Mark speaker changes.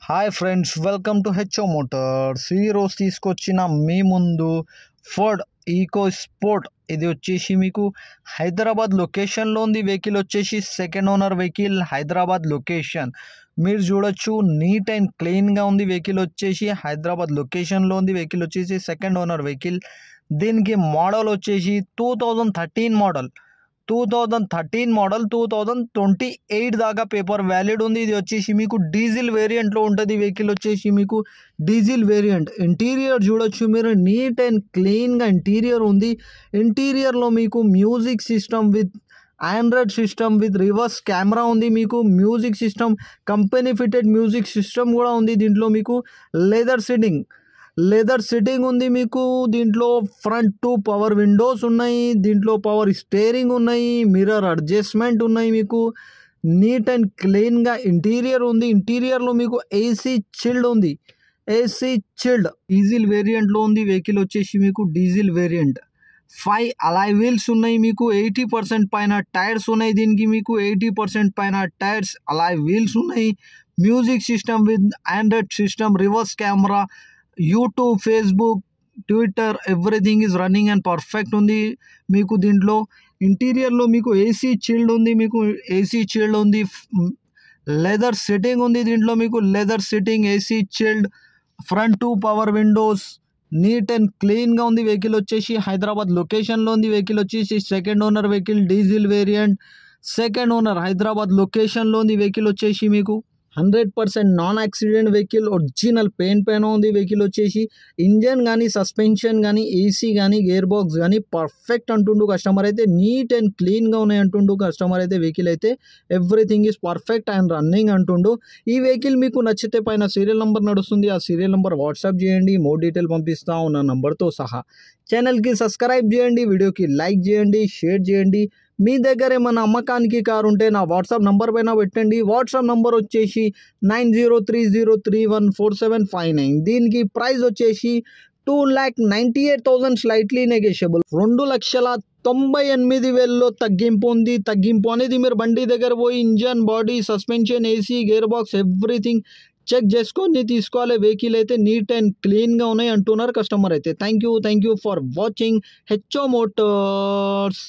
Speaker 1: Hi friends, welcome to HO Motors. ఈరోజు తీసుకొచ్చిన మీ ముందు ఫోర్డ్ ఈకో స్పోర్ట్. ఇది వచ్చేసి మీకు హైదరాబాద్ లొకేషన్లో ఉంది. వెహికల్ వచ్చేసి second owner vehicle, Hyderabad location. మీరు చూడొచ్చు, నీట్ అండ్ క్లీన్గా ఉంది. వెహికల్ వచ్చేసి హైదరాబాద్ లొకేషన్లో ఉంది. వెహికల్ వచ్చేసి సెకండ్ ఓనర్ వెహికల్. దీనికి మోడల్ వచ్చేసి 2013 మోడల్. 2028 దాకా పేపర్ వ్యాలిడ్ ఉంది. ఇది వచ్చేసి మీకు డీజిల్ వేరియంట్లో ఉంటుంది. వెహికల్ వచ్చేసి మీకు డీజిల్ వేరియంట్. ఇంటీరియర్ చూడొచ్చు మీరు, నీట్ అండ్ క్లీన్గా ఇంటీరియర్ ఉంది. ఇంటీరియర్లో మీకు music system with Android system with reverse camera ఉంది. మీకు music system, company fitted music system కూడా ఉంది. దీంట్లో మీకు లెదర్ సిట్టింగ్ ఉంది. మీకు దీంట్లో ఫ్రంట్ 2 పవర్ విండోస్ ఉన్నాయి. దీంట్లో పవర్ స్టీరింగ్ ఉన్నాయి, మిర్రర్ అడ్జస్ట్మెంట్ ఉన్నాయి. మీకు నీట్ అండ్ క్లీన్గా ఇంటీరియర్ ఉంది. ఇంటీరియర్లో మీకు ఏసీ చిల్డ్ ఉంది. డీజిల్ వేరియంట్లో ఉంది. వెహికల్ వచ్చేసి మీకు డీజిల్ వేరియంట్. 5 అలాయ్ వీల్స్ ఉన్నాయి. మీకు 80% పైన టైర్స్ ఉన్నాయి. దీనికి మీకు 80% పైన టైర్స్, అలాయ్ వీల్స్ ఉన్నాయి. Music system with Android system, reverse camera, YouTube, Facebook, Twitter, everything is running and perfect ఉంది. మీకు దీంట్లో ఇంటీరియర్లో మీకు ఏసీ చిల్డ్ ఉంది. లెదర్ సిట్టింగ్ ఉంది. దీంట్లో మీకు leather sitting, AC chilled, front 2 power windows, neat and క్లీన్గా ఉంది. వెహికల్ వచ్చేసి హైదరాబాద్ లొకేషన్లో ఉంది. వెహికల్ వచ్చేసి second owner vehicle, diesel variant, second owner, Hyderabad లొకేషన్లో ఉంది. వెహికల్ వచ్చేసి మీకు 100% non accident vehicle. Original paint పైన ఉంది. వెహికల్ వచ్చేసి ఇంజన్ కానీ, సస్పెన్షన్ కానీ, ఏసీ కానీ, గేర్ బాక్స్ కానీ పర్ఫెక్ట్ అంటుండు కస్టమర్ అయితే. నీట్ అండ్ క్లీన్గా ఉన్నాయి అంటుండు కస్టమర్ అయితే. వెహికల్ అయితే everything is perfect and running అంటుండు. ఈ వెహికల్ మీకు నచ్చితే పైన సీరియల్ నెంబర్ నడుస్తుంది. ఆ సీరియల్ నెంబర్ వాట్సాప్ చేయండి, మోర్ డీటెయిల్ పంపిస్తా ఉన్న నెంబర్తో సహా. ఛానల్కి సబ్స్క్రైబ్ చేయండి, వీడియోకి లైక్ చేయండి, షేర్ చేయండి. మీ దగ్గర ఏమైనా అమ్మకానికి కారు ఉంటే నా వాట్సాప్ నంబర్ పైన పెట్టండి. వాట్సాప్ నంబర్ వచ్చేసి 9030314759. దీనికి ప్రైస్ వచ్చేసి 2,98,000, స్లైట్లీ నెగోషియబుల్. 2,98,000 తగ్గింపు ఉంది. తగ్గింపు అనేది మీరు బండి దగ్గర పోయి engine, body, suspension, AC, gear box everything check చేసుకొని తీసుకోవాలి. వెహికల్ అయితే నీట్ అండ్ క్లీన్గా ఉన్నాయి అంటున్నారు కస్టమర్ అయితే. Thank you for watching HO Motors.